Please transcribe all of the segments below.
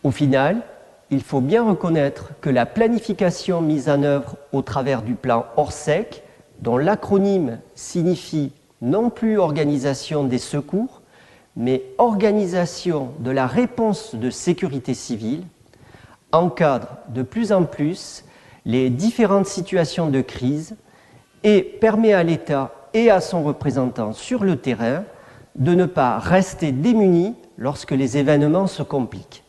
Au final, il faut bien reconnaître que la planification mise en œuvre au travers du plan Orsec, dont l'acronyme signifie non plus organisation des secours, mais organisation de la réponse de sécurité civile, encadre de plus en plus les différentes situations de crise et permet à l'État et à son représentant sur le terrain de ne pas rester démunis lorsque les événements se compliquent.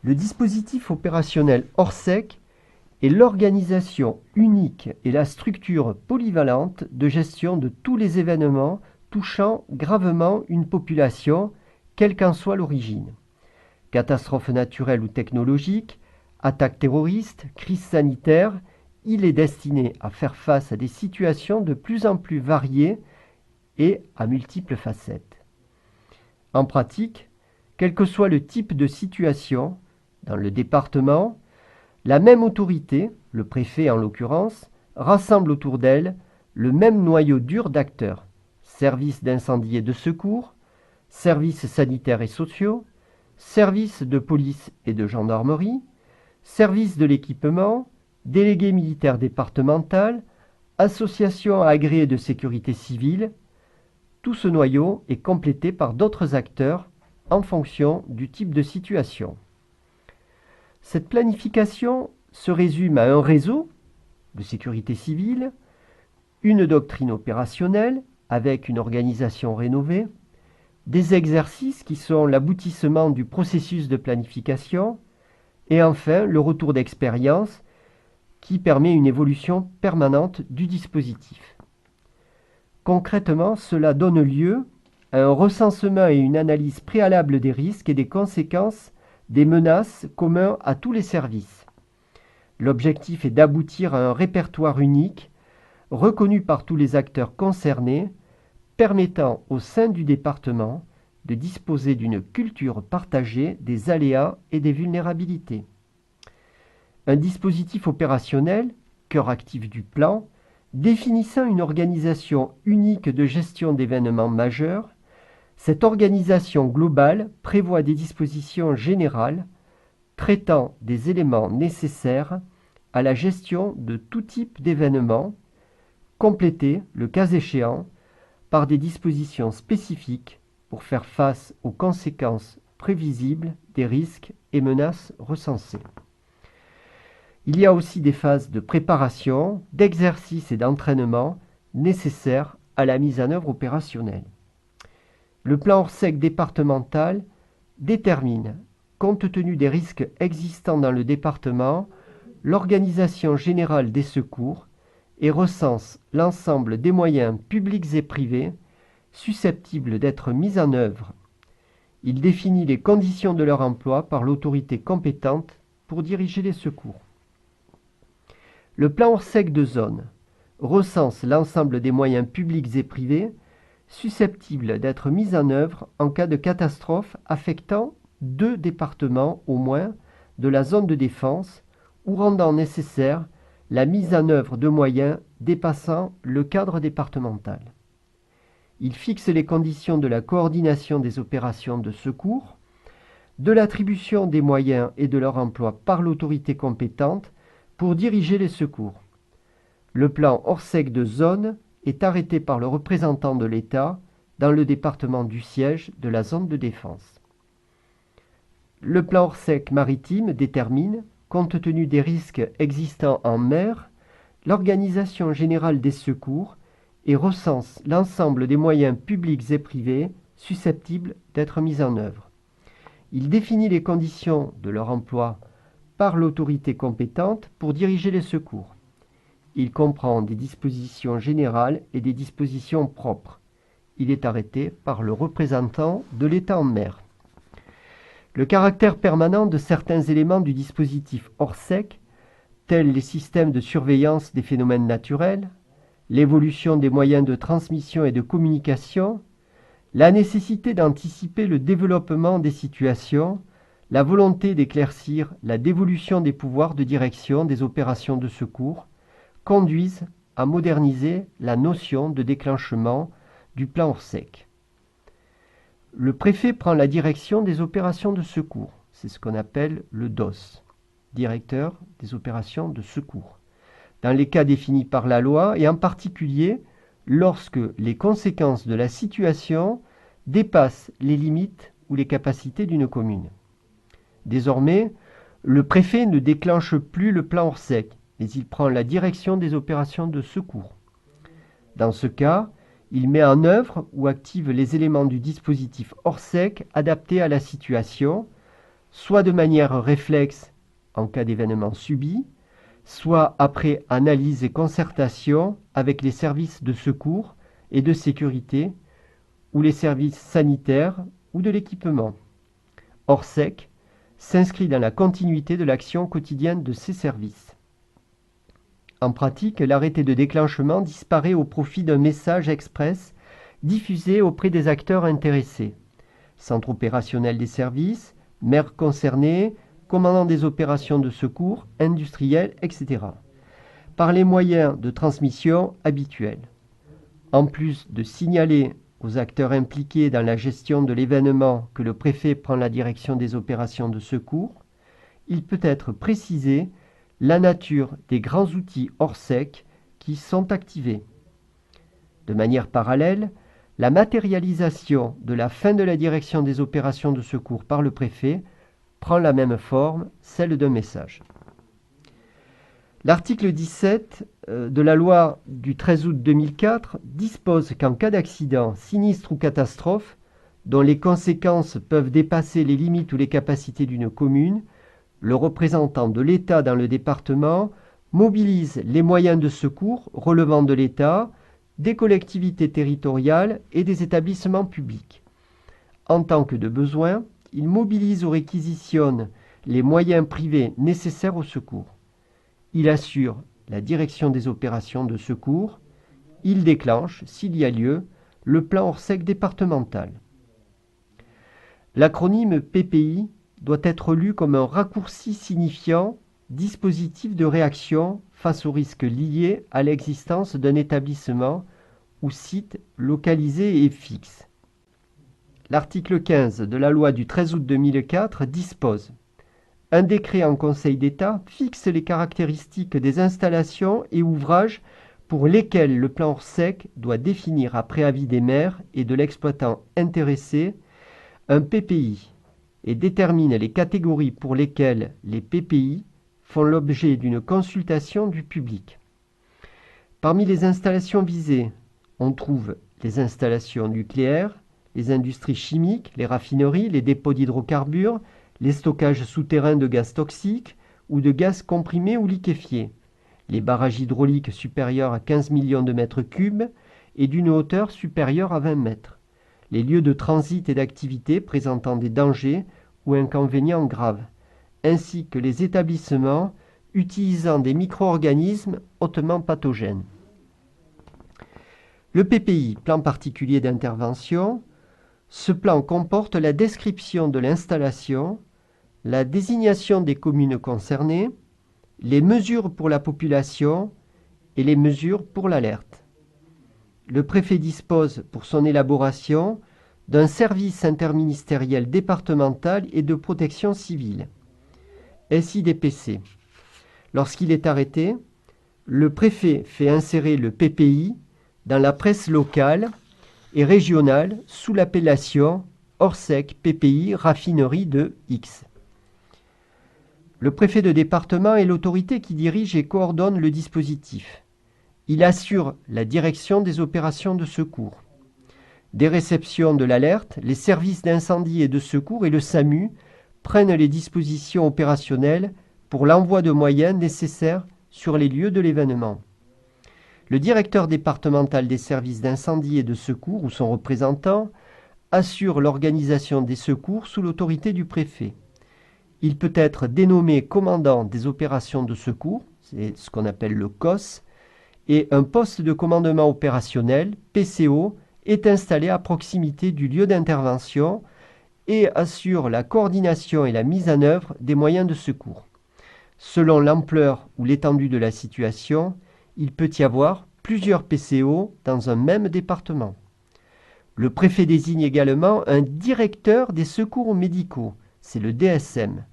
Le dispositif opérationnel Orsec est l'organisation unique et la structure polyvalente de gestion de tous les événements touchant gravement une population, quelle qu'en soit l'origine. Catastrophes naturelles ou technologiques, attaques terroristes, crise sanitaire, il est destiné à faire face à des situations de plus en plus variées et à multiples facettes. En pratique, quel que soit le type de situation, dans le département, la même autorité, le préfet en l'occurrence, rassemble autour d'elle le même noyau dur d'acteurs, services d'incendie et de secours, services sanitaires et sociaux, services de police et de gendarmerie, services de l'équipement, délégués militaires départemental, associations agréées de sécurité civile. Tout ce noyau est complété par d'autres acteurs en fonction du type de situation. Cette planification se résume à un réseau de sécurité civile, une doctrine opérationnelle avec une organisation rénovée, des exercices qui sont l'aboutissement du processus de planification, et enfin le retour d'expérience qui permet une évolution permanente du dispositif. Concrètement, cela donne lieu à un recensement et une analyse préalable des risques et des conséquences des menaces communs à tous les services. L'objectif est d'aboutir à un répertoire unique, reconnu par tous les acteurs concernés, permettant au sein du département de disposer d'une culture partagée des aléas et des vulnérabilités. Un dispositif opérationnel, cœur actif du plan, définissant une organisation unique de gestion d'événements majeurs. Cette organisation globale prévoit des dispositions générales traitant des éléments nécessaires à la gestion de tout type d'événements, complétées, le cas échéant, par des dispositions spécifiques pour faire face aux conséquences prévisibles des risques et menaces recensés. Il y a aussi des phases de préparation, d'exercice et d'entraînement nécessaires à la mise en œuvre opérationnelle. Le plan Orsec départemental détermine, compte tenu des risques existants dans le département, l'organisation générale des secours et recense l'ensemble des moyens publics et privés susceptibles d'être mis en œuvre. Il définit les conditions de leur emploi par l'autorité compétente pour diriger les secours. Le plan Orsec de zone recense l'ensemble des moyens publics et privés susceptibles d'être mis en œuvre en cas de catastrophe affectant 2 départements au moins de la zone de défense ou rendant nécessaire la mise en œuvre de moyens dépassant le cadre départemental. Il fixe les conditions de la coordination des opérations de secours, de l'attribution des moyens et de leur emploi par l'autorité compétente pour diriger les secours. Le plan Orsec de zone est arrêté par le représentant de l'État dans le département du siège de la zone de défense. Le plan Orsec maritime détermine, compte tenu des risques existants en mer, l'organisation générale des secours et recense l'ensemble des moyens publics et privés susceptibles d'être mis en œuvre. Il définit les conditions de leur emploi par l'autorité compétente pour diriger les secours. Il comprend des dispositions générales et des dispositions propres. Il est arrêté par le représentant de l'État en mer. Le caractère permanent de certains éléments du dispositif Orsec, tels les systèmes de surveillance des phénomènes naturels, l'évolution des moyens de transmission et de communication, la nécessité d'anticiper le développement des situations, la volonté d'éclaircir la dévolution des pouvoirs de direction des opérations de secours, conduisent à moderniser la notion de déclenchement du plan Orsec. Le préfet prend la direction des opérations de secours. c'est ce qu'on appelle le DOS, directeur des opérations de secours, dans les cas définis par la loi et en particulier lorsque les conséquences de la situation dépassent les limites ou les capacités d'une commune. Désormais, le préfet ne déclenche plus le plan Orsec, mais il prend la direction des opérations de secours. Dans ce cas, il met en œuvre ou active les éléments du dispositif Orsec adaptés à la situation, soit de manière réflexe en cas d'événement subi, soit après analyse et concertation avec les services de secours et de sécurité ou les services sanitaires ou de l'équipement. Orsec s'inscrit dans la continuité de l'action quotidienne de ces services. En pratique, l'arrêté de déclenchement disparaît au profit d'un message express diffusé auprès des acteurs intéressés, centre opérationnel des services, maire concerné, commandant des opérations de secours, industriels, etc., par les moyens de transmission habituels. En plus de signaler aux acteurs impliqués dans la gestion de l'événement que le préfet prend la direction des opérations de secours, il peut être précisé la nature des grands outils Orsec qui sont activés. De manière parallèle, la matérialisation de la fin de la direction des opérations de secours par le préfet prend la même forme, celle d'un message. L'article 17 de la loi du 13 août 2004 dispose qu'en cas d'accident, sinistre ou catastrophe, dont les conséquences peuvent dépasser les limites ou les capacités d'une commune, le représentant de l'État dans le département mobilise les moyens de secours relevant de l'État, des collectivités territoriales et des établissements publics. En tant que de besoin, il mobilise ou réquisitionne les moyens privés nécessaires au secours. Il assure la direction des opérations de secours. Il déclenche, s'il y a lieu, le plan Orsec départemental. L'acronyme PPI doit être lu comme un raccourci signifiant dispositif de réaction face aux risques liés à l'existence d'un établissement ou site localisé et fixe. L'article 15 de la loi du 13 août 2004 dispose: un décret en Conseil d'État fixe les caractéristiques des installations et ouvrages pour lesquels le plan Orsec doit définir, après avis des maires et de l'exploitant intéressé, un PPI et détermine les catégories pour lesquelles les PPI font l'objet d'une consultation du public. Parmi les installations visées, on trouve les installations nucléaires, les industries chimiques, les raffineries, les dépôts d'hydrocarbures, les stockages souterrains de gaz toxiques ou de gaz comprimé ou liquéfié, les barrages hydrauliques supérieurs à 15 millions de mètres cubes et d'une hauteur supérieure à 20 mètres, les lieux de transit et d'activité présentant des dangers ou inconvénients graves, ainsi que les établissements utilisant des micro-organismes hautement pathogènes. Le PPI, plan particulier d'intervention, ce plan comporte la description de l'installation, la désignation des communes concernées, les mesures pour la population et les mesures pour l'alerte. Le préfet dispose pour son élaboration d'un service interministériel départemental et de protection civile, SIDPC. Lorsqu'il est arrêté, le préfet fait insérer le PPI dans la presse locale et régionale sous l'appellation Orsec PPI raffinerie de X. Le préfet de département est l'autorité qui dirige et coordonne le dispositif. Il assure la direction des opérations de secours. Des réceptions de l'alerte, les services d'incendie et de secours et le SAMU prennent les dispositions opérationnelles pour l'envoi de moyens nécessaires sur les lieux de l'événement. Le directeur départemental des services d'incendie et de secours ou son représentant assure l'organisation des secours sous l'autorité du préfet. Il peut être dénommé commandant des opérations de secours, c'est ce qu'on appelle le COS, et un poste de commandement opérationnel, PCO, est installé à proximité du lieu d'intervention et assure la coordination et la mise en œuvre des moyens de secours. Selon l'ampleur ou l'étendue de la situation, il peut y avoir plusieurs PCO dans un même département. Le préfet désigne également un directeur des secours médicaux, c'est le DSM.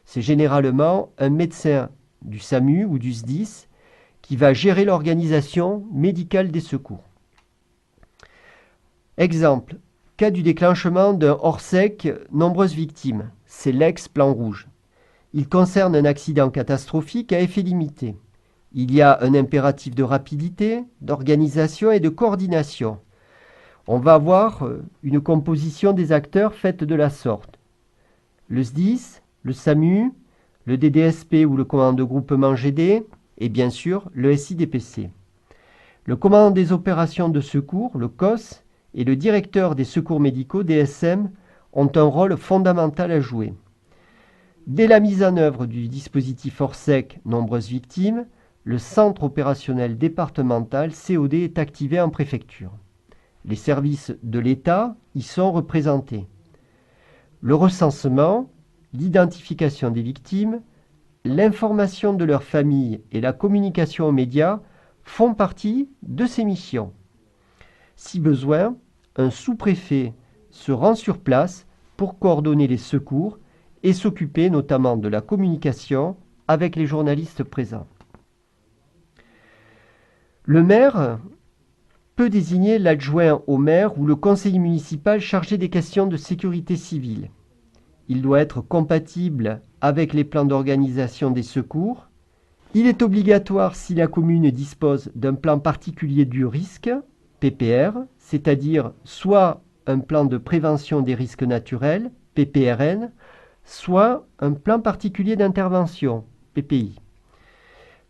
C'est généralement un médecin du SAMU ou du SDIS qui va gérer l'organisation médicale des secours. Exemple, cas du déclenchement d'un hors-sec, nombreuses victimes, c'est l'ex-plan rouge. Il concerne un accident catastrophique à effet limité. Il y a un impératif de rapidité, d'organisation et de coordination. On va avoir une composition des acteurs faite de la sorte. Le SDIS, le SAMU, le DDSP ou le commandant de groupement GD et bien sûr le SIDPC. Le commandant des opérations de secours, le COS, et le directeur des secours médicaux, DSM, ont un rôle fondamental à jouer. Dès la mise en œuvre du dispositif Orsec nombreuses victimes, le centre opérationnel départemental COD est activé en préfecture. Les services de l'État y sont représentés. Le recensement, l'identification des victimes, l'information de leurs familles et la communication aux médias font partie de ces missions. Si besoin, un sous-préfet se rend sur place pour coordonner les secours et s'occuper notamment de la communication avec les journalistes présents. Le maire peut désigner l'adjoint au maire ou le conseiller municipal chargé des questions de sécurité civile. Il doit être compatible avec les plans d'organisation des secours. Il est obligatoire si la commune dispose d'un plan particulier du risque, PPR, c'est-à-dire soit un plan de prévention des risques naturels, PPRN, soit un plan particulier d'intervention, PPI.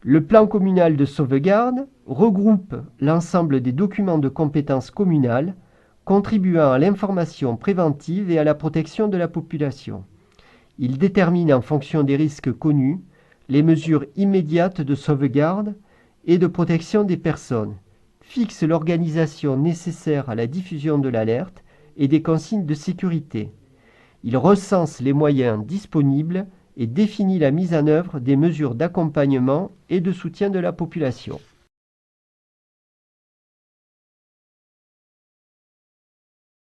Le plan communal de sauvegarde regroupe l'ensemble des documents de compétences communales contribuant à l'information préventive et à la protection de la population. Il détermine en fonction des risques connus les mesures immédiates de sauvegarde et de protection des personnes, fixe l'organisation nécessaire à la diffusion de l'alerte et des consignes de sécurité. Il recense les moyens disponibles et définit la mise en œuvre des mesures d'accompagnement et de soutien de la population.